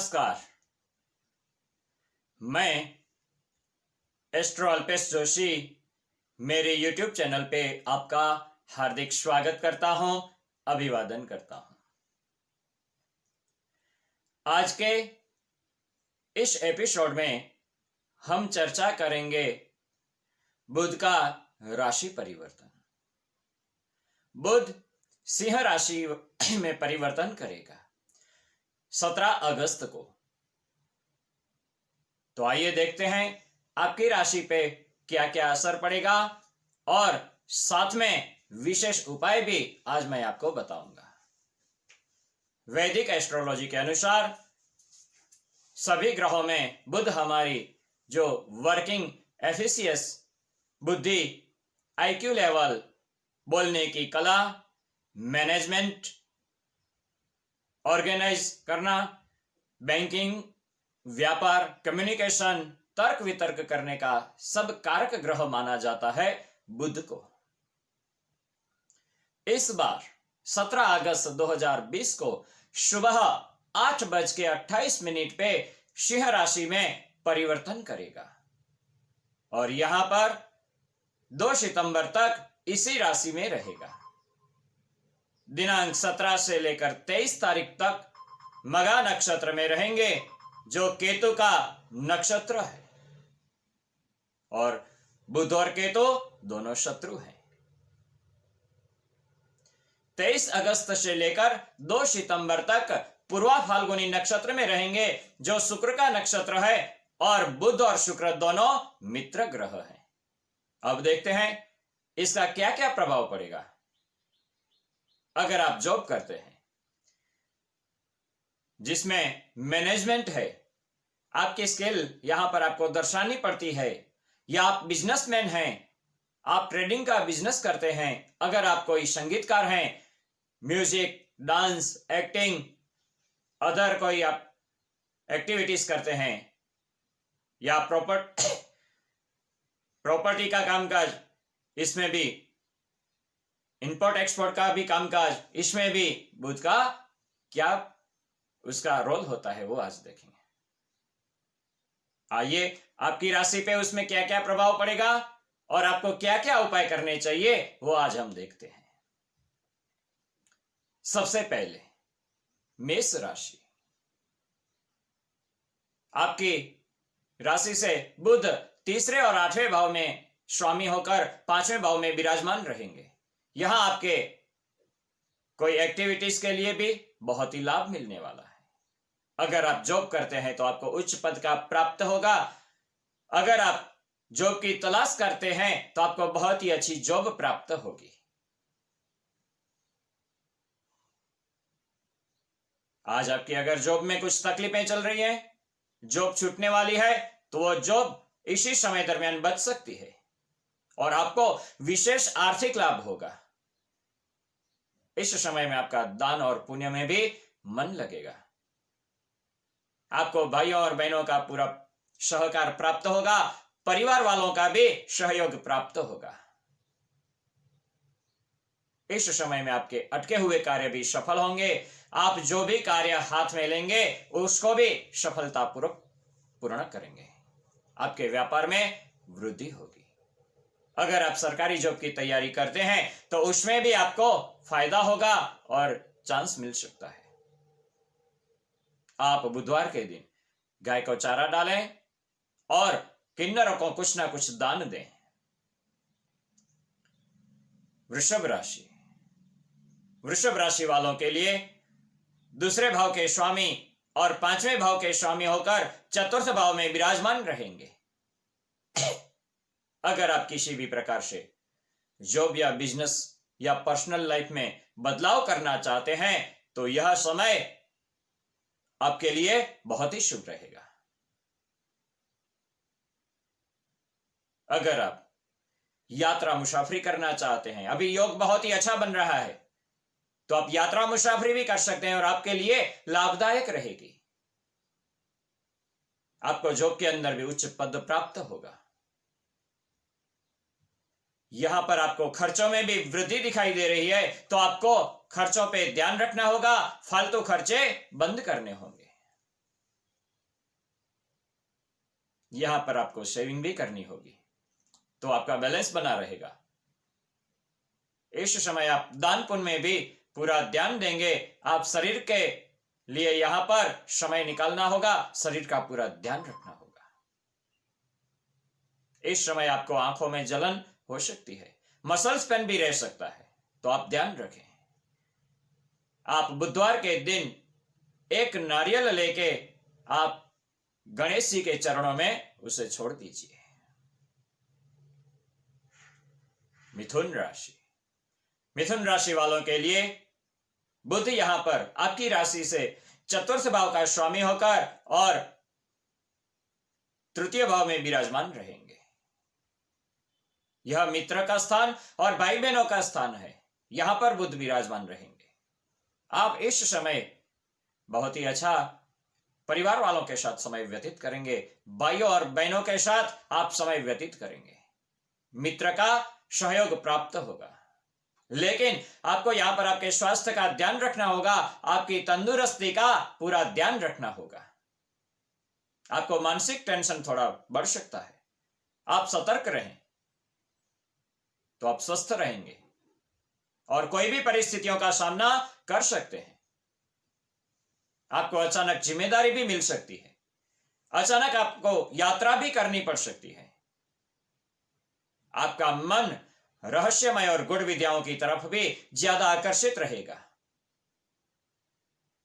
नमस्कार। मैं एस्ट्रो अल्पेश जोशी मेरे YouTube चैनल पे आपका हार्दिक स्वागत करता हूं, अभिवादन करता हूं। आज के इस एपिसोड में हम चर्चा करेंगे बुध का राशि परिवर्तन। बुध सिंह राशि में परिवर्तन करेगा 17 अगस्त को। तो आइए देखते हैं आपकी राशि पे क्या क्या असर पड़ेगा और साथ में विशेष उपाय भी आज मैं आपको बताऊंगा। वैदिक एस्ट्रोलॉजी के अनुसार सभी ग्रहों में बुध हमारी जो वर्किंग एफिशिएंस, बुद्धि, आईक्यू लेवल, बोलने की कला, मैनेजमेंट, ऑर्गेनाइज करना, बैंकिंग, व्यापार, कम्युनिकेशन, तर्क वितर्क करने का सब कारक ग्रह माना जाता है बुध को। इस बार 17 अगस्त 2020 को सुबह 8:28 पे सिंह राशि में परिवर्तन करेगा और यहां पर 2 सितंबर तक इसी राशि में रहेगा। दिनांक 17 से लेकर 23 तारीख तक मघा नक्षत्र में रहेंगे, जो केतु का नक्षत्र है, और बुध और केतु दोनों शत्रु हैं। 23 अगस्त से लेकर 2 सितंबर तक पूर्वा फाल्गुनी नक्षत्र में रहेंगे, जो शुक्र का नक्षत्र है, और बुध और शुक्र दोनों मित्र ग्रह हैं। अब देखते हैं इसका क्या क्या प्रभाव पड़ेगा। अगर आप जॉब करते हैं जिसमें मैनेजमेंट है, आपकी स्किल यहां पर आपको दर्शानी पड़ती है, या आप बिजनेसमैन हैं, आप ट्रेडिंग का बिजनेस करते हैं, अगर आप कोई संगीतकार हैं, म्यूजिक, डांस, एक्टिंग, अदर कोई आप एक्टिविटीज करते हैं, या प्रॉपर्टी का कामकाज, इसमें भी इंपोर्ट एक्सपोर्ट का भी कामकाज, इसमें भी बुध का क्या उसका रोल होता है वो आज देखेंगे। आइए आपकी राशि पे उसमें क्या क्या प्रभाव पड़ेगा और आपको क्या क्या उपाय करने चाहिए वो आज हम देखते हैं। सबसे पहले मेष राशि। आपकी राशि से बुध तीसरे और 8वें भाव में स्वामी होकर 5वें भाव में विराजमान रहेंगे। यहां आपके कोई एक्टिविटीज के लिए भी बहुत ही लाभ मिलने वाला है। अगर आप जॉब करते हैं तो आपको उच्च पद का प्राप्त होगा। अगर आप जॉब की तलाश करते हैं तो आपको बहुत ही अच्छी जॉब प्राप्त होगी। आज आपकी अगर जॉब में कुछ तकलीफें चल रही हैं, जॉब छूटने वाली है, तो वो जॉब इसी समय दरमियान बच सकती है और आपको विशेष आर्थिक लाभ होगा। इस समय में आपका दान और पुण्य में भी मन लगेगा। आपको भाइयों और बहनों का पूरा सहकार प्राप्त होगा, परिवार वालों का भी सहयोग प्राप्त होगा। इस समय में आपके अटके हुए कार्य भी सफल होंगे। आप जो भी कार्य हाथ में लेंगे उसको भी सफलतापूर्वक पूर्ण करेंगे। आपके व्यापार में वृद्धि होगी। अगर आप सरकारी जॉब की तैयारी करते हैं तो उसमें भी आपको फायदा होगा और चांस मिल सकता है। आप बुधवार के दिन गाय को चारा डालें और किन्नरों को कुछ ना कुछ दान दें। वृषभ राशि। वृषभ राशि वालों के लिए दूसरे भाव के स्वामी और 5वें भाव के स्वामी होकर चतुर्थ भाव में विराजमान रहेंगे। अगर आप किसी भी प्रकार से जॉब या बिजनेस या पर्सनल लाइफ में बदलाव करना चाहते हैं तो यह समय आपके लिए बहुत ही शुभ रहेगा। अगर आप यात्रा मुसाफरी करना चाहते हैं, अभी योग बहुत ही अच्छा बन रहा है, तो आप यात्रा मुसाफरी भी कर सकते हैं और आपके लिए लाभदायक रहेगी। आपको जॉब के अंदर भी उच्च पद प्राप्त होगा। यहां पर आपको खर्चों में भी वृद्धि दिखाई दे रही है, तो आपको खर्चों पे ध्यान रखना होगा, फालतू खर्चे बंद करने होंगे। यहां पर आपको सेविंग भी करनी होगी, तो आपका बैलेंस बना रहेगा। इस समय आप दान पुण्य में भी पूरा ध्यान देंगे। आप शरीर के लिए यहां पर समय निकालना होगा, शरीर का पूरा ध्यान रखना होगा। इस समय आपको आंखों में जलन हो सकती है, मसल्स पेन भी रह सकता है, तो आप ध्यान रखें। आप बुधवार के दिन एक नारियल लेके आप गणेश जी के चरणों में उसे छोड़ दीजिए। मिथुन राशि, मिथुन राशि वालों के लिए बुध यहां पर आपकी राशि से चतुर्थ भाव का स्वामी होकर और तृतीय भाव में विराजमान रहेंगे। यह मित्र का स्थान और भाई बहनों का स्थान है, यहां पर बुध विराजमान रहेंगे। आप इस समय बहुत ही अच्छा परिवार वालों के साथ समय व्यतीत करेंगे, भाइयों और बहनों के साथ आप समय व्यतीत करेंगे, मित्र का सहयोग प्राप्त होगा। लेकिन आपको यहां पर आपके स्वास्थ्य का ध्यान रखना होगा, आपकी तंदुरुस्ती का पूरा ध्यान रखना होगा। आपको मानसिक टेंशन थोड़ा बढ़ सकता है, आप सतर्क रहें तो आप स्वस्थ रहेंगे और कोई भी परिस्थितियों का सामना कर सकते हैं। आपको अचानक जिम्मेदारी भी मिल सकती है, अचानक आपको यात्रा भी करनी पड़ सकती है। आपका मन रहस्यमय और गुड़ विद्याओं की तरफ भी ज्यादा आकर्षित रहेगा।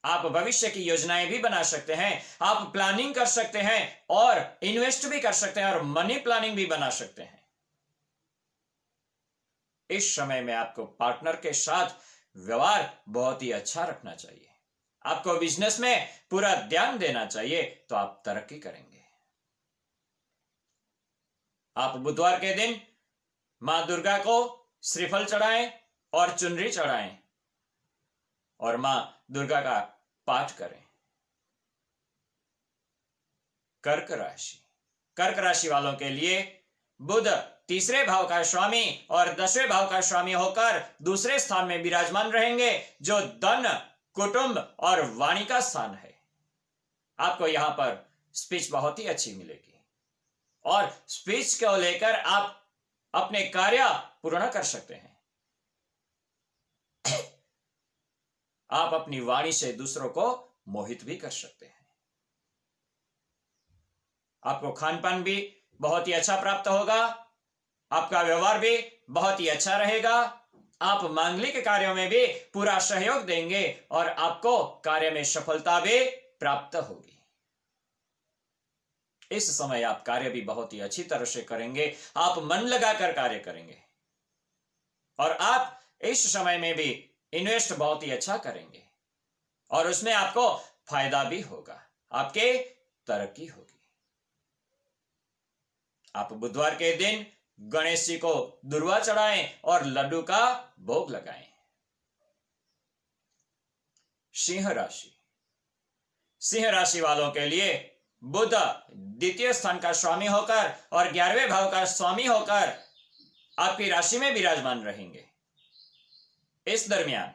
आप भविष्य की योजनाएं भी बना सकते हैं, आप प्लानिंग कर सकते हैं और इन्वेस्ट भी कर सकते हैं और मनी प्लानिंग भी बना सकते हैं। इस समय में आपको पार्टनर के साथ व्यवहार बहुत ही अच्छा रखना चाहिए, आपको बिजनेस में पूरा ध्यान देना चाहिए, तो आप तरक्की करेंगे। आप बुधवार के दिन मां दुर्गा को श्रीफल चढ़ाएं और चुनरी चढ़ाएं और मां दुर्गा का पाठ करें। कर्क राशि, कर्क राशि वालों के लिए बुध तीसरे भाव का स्वामी और 10वें भाव का स्वामी होकर दूसरे स्थान में विराजमान रहेंगे, जो धन, कुटुंब और वाणी का स्थान है। आपको यहां पर स्पीच बहुत ही अच्छी मिलेगी और स्पीच को लेकर आप अपने कार्य पूर्ण कर सकते हैं। आप अपनी वाणी से दूसरों को मोहित भी कर सकते हैं। आपको खान पान भी बहुत ही अच्छा प्राप्त होगा, आपका व्यवहार भी बहुत ही अच्छा रहेगा। आप मांगलिक कार्यों में भी पूरा सहयोग देंगे और आपको कार्य में सफलता भी प्राप्त होगी। इस समय आप कार्य भी बहुत ही अच्छी तरह से करेंगे, आप मन लगाकर कार्य करेंगे और आप इस समय में भी इन्वेस्ट बहुत ही अच्छा करेंगे और उसमें आपको फायदा भी होगा, आपके तरक्की होगी। आप बुधवार के दिन गणेश जी को दुर्वा चढ़ाएं और लड्डू का भोग लगाएं। सिंह राशि, सिंह राशि वालों के लिए बुध द्वितीय स्थान का स्वामी होकर और 11वें भाव का स्वामी होकर आपकी राशि में विराजमान रहेंगे। इस दरमियान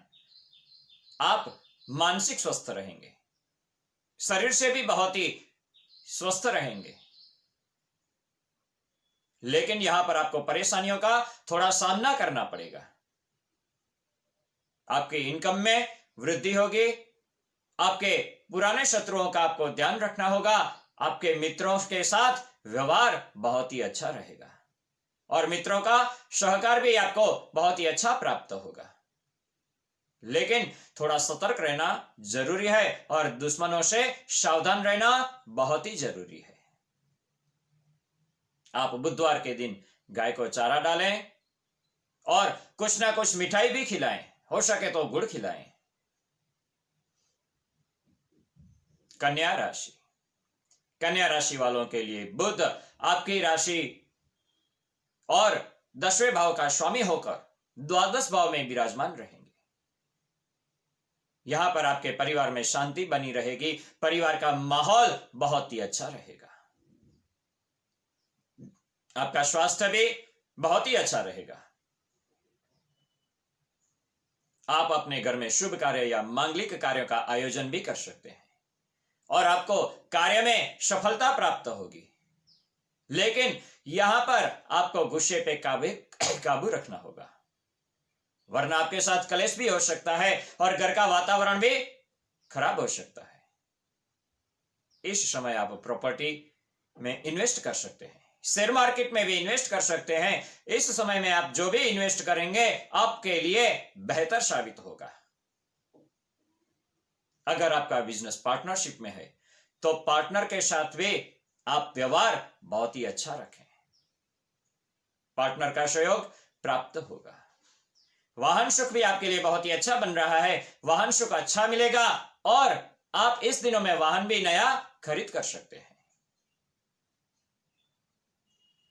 आप मानसिक स्वस्थ रहेंगे, शरीर से भी बहुत ही स्वस्थ रहेंगे, लेकिन यहां पर आपको परेशानियों का थोड़ा सामना करना पड़ेगा। आपकी इनकम में वृद्धि होगी, आपके पुराने शत्रुओं का आपको ध्यान रखना होगा, आपके मित्रों के साथ व्यवहार बहुत ही अच्छा रहेगा और मित्रों का सहकार भी आपको बहुत ही अच्छा प्राप्त होगा, लेकिन थोड़ा सतर्क रहना जरूरी है और दुश्मनों से सावधान रहना बहुत ही जरूरी है। आप बुधवार के दिन गाय को चारा डालें और कुछ ना कुछ मिठाई भी खिलाएं, हो सके तो गुड़ खिलाएं। कन्या राशि, कन्या राशि वालों के लिए बुध आपकी राशि और 10वें भाव का स्वामी होकर द्वादश भाव में विराजमान रहेंगे। यहां पर आपके परिवार में शांति बनी रहेगी, परिवार का माहौल बहुत ही अच्छा रहेगा, आपका स्वास्थ्य भी बहुत ही अच्छा रहेगा। आप अपने घर में शुभ कार्य या मांगलिक कार्यों का आयोजन भी कर सकते हैं और आपको कार्य में सफलता प्राप्त होगी। लेकिन यहां पर आपको गुस्से पे काबू रखना होगा, वरना आपके साथ कलेश भी हो सकता है और घर का वातावरण भी खराब हो सकता है। इस समय आप प्रॉपर्टी में इन्वेस्ट कर सकते हैं, शेयर मार्केट में भी इन्वेस्ट कर सकते हैं। इस समय में आप जो भी इन्वेस्ट करेंगे आपके लिए बेहतर साबित होगा। अगर आपका बिजनेस पार्टनरशिप में है तो पार्टनर के साथ भी आप व्यवहार बहुत ही अच्छा रखें, पार्टनर का सहयोग प्राप्त होगा। वाहन सुख भी आपके लिए बहुत ही अच्छा बन रहा है, वाहन सुख अच्छा मिलेगा और आप इस दिनों में वाहन भी नया खरीद कर सकते हैं।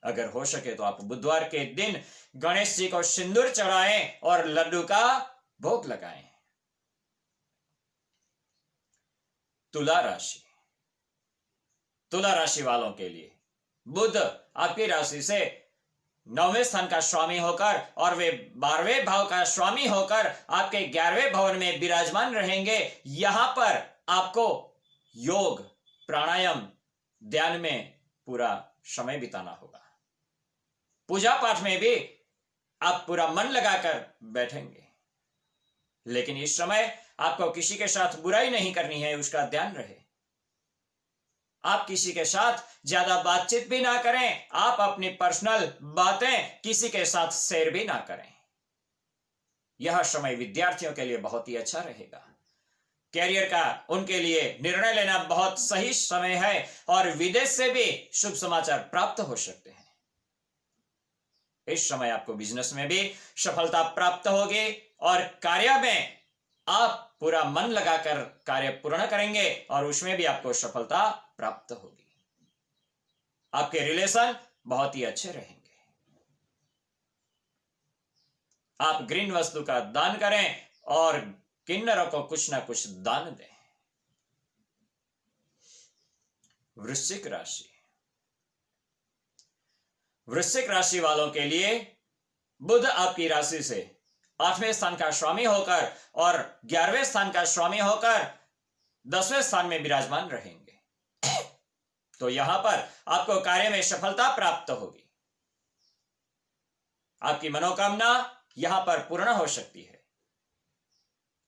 अगर हो सके तो आप बुधवार के दिन गणेश जी को सिंदूर चढ़ाएं और लड्डू का भोग लगाएं। तुला राशि, तुला राशि वालों के लिए बुध आपकी राशि से 9वें स्थान का स्वामी होकर और वे 12वें भाव का स्वामी होकर आपके 11वें भवन में विराजमान रहेंगे। यहां पर आपको योग, प्राणायाम, ध्यान में पूरा समय बिताना होगा। पूजा पाठ में भी आप पूरा मन लगाकर बैठेंगे, लेकिन इस समय आपको किसी के साथ बुराई नहीं करनी है, उसका ध्यान रहे। आप किसी के साथ ज्यादा बातचीत भी ना करें, आप अपनी पर्सनल बातें किसी के साथ शेयर भी ना करें। यह समय विद्यार्थियों के लिए बहुत ही अच्छा रहेगा। कैरियर का उनके लिए निर्णय लेना बहुत सही समय है और विदेश से भी शुभ समाचार प्राप्त हो सकते हैं। इस समय आपको बिजनेस में भी सफलता प्राप्त होगी और कार्य में आप पूरा मन लगाकर कार्य पूर्ण करेंगे और उसमें भी आपको सफलता प्राप्त होगी। आपके रिलेशन बहुत ही अच्छे रहेंगे। आप ग्रीन वस्तु का दान करें और किन्नरों को कुछ ना कुछ दान दें। वृश्चिक राशि, वृश्चिक राशि वालों के लिए बुध आपकी राशि से 8वें स्थान का स्वामी होकर और 11वें स्थान का स्वामी होकर 10वें स्थान में विराजमान रहेंगे। तो यहां पर आपको कार्य में सफलता प्राप्त होगी। आपकी मनोकामना यहां पर पूर्ण हो सकती है।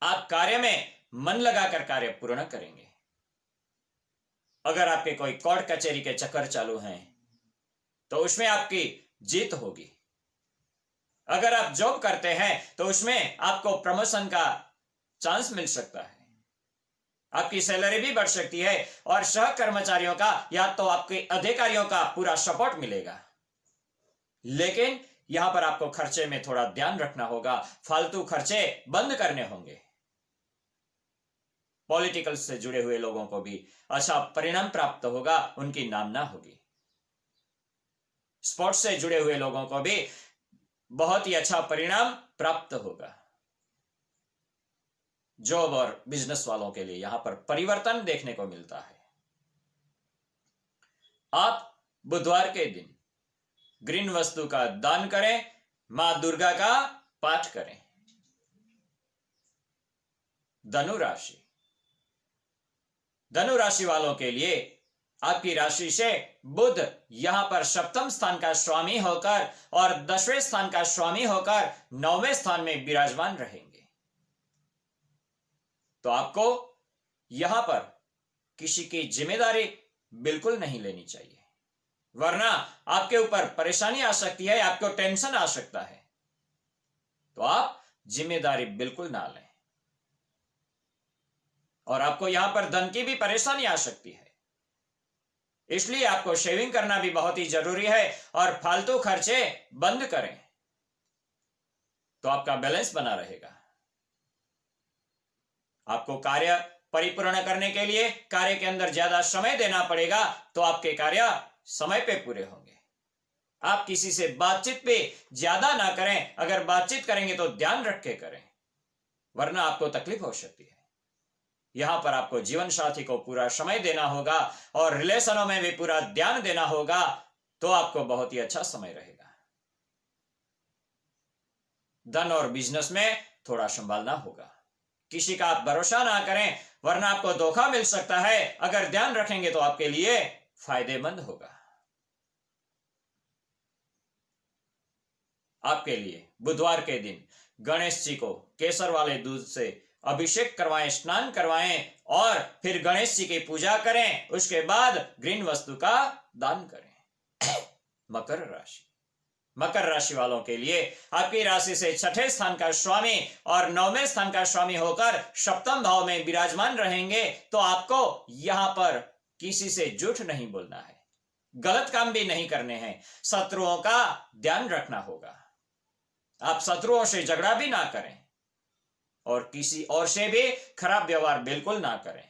आप कार्य में मन लगाकर कार्य पूर्ण करेंगे। अगर आपके कोई कोर्ट कचहरी के चक्कर चालू हैं तो उसमें आपकी जीत होगी। अगर आप जॉब करते हैं तो उसमें आपको प्रमोशन का चांस मिल सकता है। आपकी सैलरी भी बढ़ सकती है और सह कर्मचारियों का या तो आपके अधिकारियों का पूरा सपोर्ट मिलेगा। लेकिन यहां पर आपको खर्चे में थोड़ा ध्यान रखना होगा, फालतू खर्चे बंद करने होंगे। पॉलिटिकल से जुड़े हुए लोगों को भी अच्छा परिणाम प्राप्त होगा, उनकी नामना होगी। स्पोर्ट्स से जुड़े हुए लोगों को भी बहुत ही अच्छा परिणाम प्राप्त होगा। जॉब और बिजनेस वालों के लिए यहां पर परिवर्तन देखने को मिलता है। आप बुधवार के दिन ग्रीन वस्तु का दान करें, मां दुर्गा का पाठ करें। धनु राशि, धनु राशि वालों के लिए आपकी राशि से बुध यहां पर 7वें स्थान का स्वामी होकर और 10वें स्थान का स्वामी होकर 9वें स्थान में विराजमान रहेंगे। तो आपको यहां पर किसी की जिम्मेदारी बिल्कुल नहीं लेनी चाहिए, वरना आपके ऊपर परेशानी आ सकती है, आपको टेंशन आ सकता है। तो आप जिम्मेदारी बिल्कुल ना लें और आपको यहां पर धन की भी परेशानी आ सकती है। इसलिए आपको शेविंग करना भी बहुत ही जरूरी है और फालतू खर्चे बंद करें तो आपका बैलेंस बना रहेगा। आपको कार्य परिपूर्ण करने के लिए कार्य के अंदर ज्यादा समय देना पड़ेगा, तो आपके कार्य समय पे पूरे होंगे। आप किसी से बातचीत पे ज्यादा ना करें, अगर बातचीत करेंगे तो ध्यान रख के करें, वरना आपको तकलीफ हो सकती है। यहां पर आपको जीवन साथी को पूरा समय देना होगा और रिलेशनों में भी पूरा ध्यान देना होगा, तो आपको बहुत ही अच्छा समय रहेगा। धन और बिजनेस में थोड़ा संभालना होगा, किसी का आप भरोसा ना करें, वरना आपको धोखा मिल सकता है। अगर ध्यान रखेंगे तो आपके लिए फायदेमंद होगा। आपके लिए बुधवार के दिन गणेश जी को केसर वाले दूध से अभिषेक करवाएं, स्नान करवाएं और फिर गणेश जी की पूजा करें। उसके बाद ग्रीन वस्तु का दान करें। मकर राशि वालों के लिए आपकी राशि से छठे स्थान का स्वामी और नौवें स्थान का स्वामी होकर सप्तम भाव में विराजमान रहेंगे। तो आपको यहां पर किसी से झूठ नहीं बोलना है, गलत काम भी नहीं करने हैं, शत्रुओं का ध्यान रखना होगा। आप शत्रुओं से झगड़ा भी ना करें और किसी और से भी खराब व्यवहार बिल्कुल ना करें।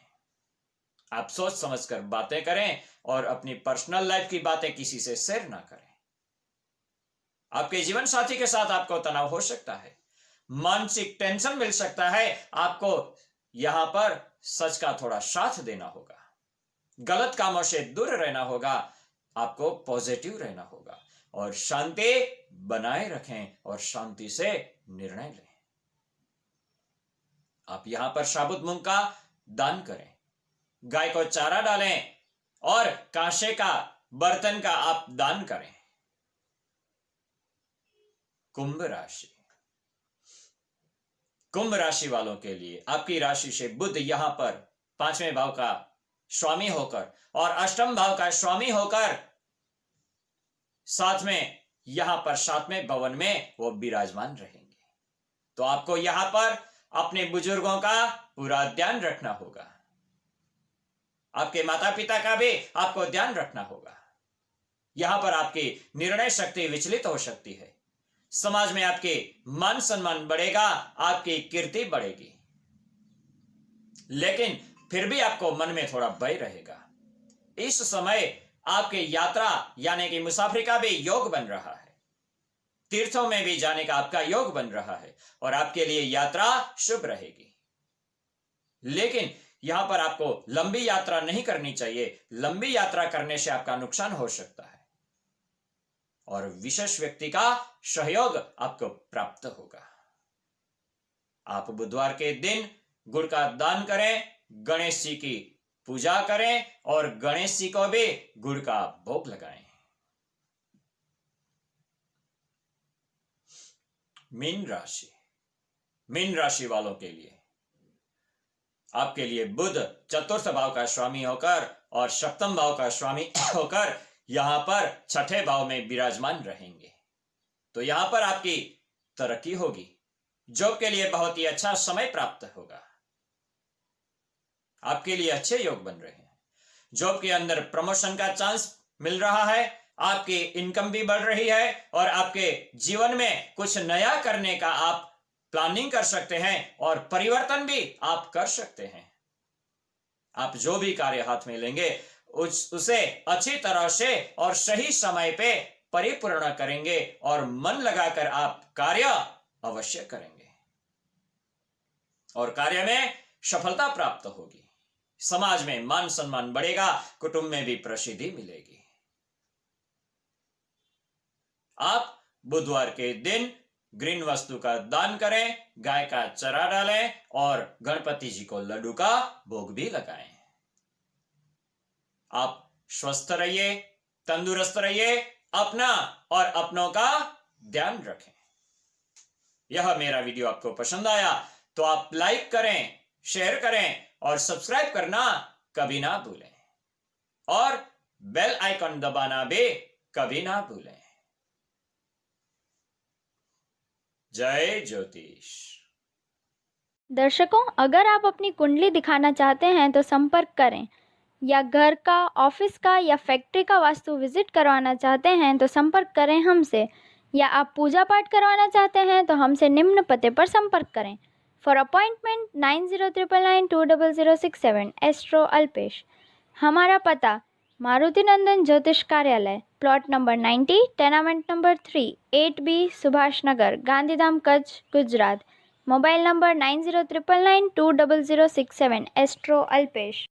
आप सोच समझकर बातें करें और अपनी पर्सनल लाइफ की बातें किसी से शेयर ना करें। आपके जीवन साथी के साथ आपको तनाव हो सकता है, मानसिक टेंशन मिल सकता है। आपको यहां पर सच का थोड़ा साथ देना होगा, गलत कामों से दूर रहना होगा, आपको पॉजिटिव रहना होगा और शांति बनाए रखें और शांति से निर्णय लें। आप यहां पर साबुत मूंग का दान करें, गाय को चारा डालें और कांसे का बर्तन का आप दान करें। कुंभ राशि वालों के लिए आपकी राशि से बुध यहां पर पांचवें भाव का स्वामी होकर और अष्टम भाव का स्वामी होकर साथ में यहां पर सातवें भवन में वो विराजमान रहेंगे। तो आपको यहां पर अपने बुजुर्गों का पूरा ध्यान रखना होगा, आपके माता पिता का भी आपको ध्यान रखना होगा। यहां पर आपकी निर्णय शक्ति विचलित हो सकती है, समाज में आपके मान सम्मान बढ़ेगा, आपकी कीर्ति बढ़ेगी, लेकिन फिर भी आपको मन में थोड़ा भय रहेगा। इस समय आपके यात्रा यानी कि मुसाफरी का भी योग बन रहा है, तीर्थों में भी जाने का आपका योग बन रहा है और आपके लिए यात्रा शुभ रहेगी। लेकिन यहां पर आपको लंबी यात्रा नहीं करनी चाहिए, लंबी यात्रा करने से आपका नुकसान हो सकता है और विशेष व्यक्ति का सहयोग आपको प्राप्त होगा। आप बुधवार के दिन गुड़ का दान करें, गणेश जी की पूजा करें और गणेश जी को भी गुड़ का भोग लगाएं। मीन राशि वालों के लिए आपके लिए बुध चतुर्थ भाव का स्वामी होकर और सप्तम भाव का स्वामी होकर यहां पर छठे भाव में विराजमान रहेंगे। तो यहां पर आपकी तरक्की होगी, जॉब के लिए बहुत ही अच्छा समय प्राप्त होगा, आपके लिए अच्छे योग बन रहे हैं। जॉब के अंदर प्रमोशन का चांस मिल रहा है, आपकी इनकम भी बढ़ रही है और आपके जीवन में कुछ नया करने का आप प्लानिंग कर सकते हैं और परिवर्तन भी आप कर सकते हैं। आप जो भी कार्य हाथ में लेंगे उसे अच्छी तरह से और सही समय पे परिपूर्ण करेंगे और मन लगाकर आप कार्य अवश्य करेंगे और कार्य में सफलता प्राप्त होगी। समाज में मान सम्मान बढ़ेगा, कुटुंब में भी प्रसिद्धि मिलेगी। आप बुधवार के दिन ग्रीन वस्तु का दान करें, गाय का चरा डालें और गणपति जी को लड्डू का भोग भी लगाएं। आप स्वस्थ रहिए, तंदुरुस्त रहिए, अपना और अपनों का ध्यान रखें। यह मेरा वीडियो आपको पसंद आया तो आप लाइक करें, शेयर करें और सब्सक्राइब करना कभी ना भूलें और बेल आइकन दबाना भी कभी ना भूलें। जय ज्योतिष। दर्शकों, अगर आप अपनी कुंडली दिखाना चाहते हैं तो संपर्क करें, या घर का, ऑफिस का या फैक्ट्री का वास्तु विजिट करवाना चाहते हैं तो संपर्क करें हमसे, या आप पूजा पाठ करवाना चाहते हैं तो हमसे निम्न पते पर संपर्क करें। For appointment 9099920067 astro Alpesh. हमारा पता मारुति नंदन ज्योतिष कार्यालय, plot number 90, tenement number 3, 8B, Subhash Nagar, Gandhidham, Kutch, Gujarat. Mobile number 9099920067 astro Alpesh.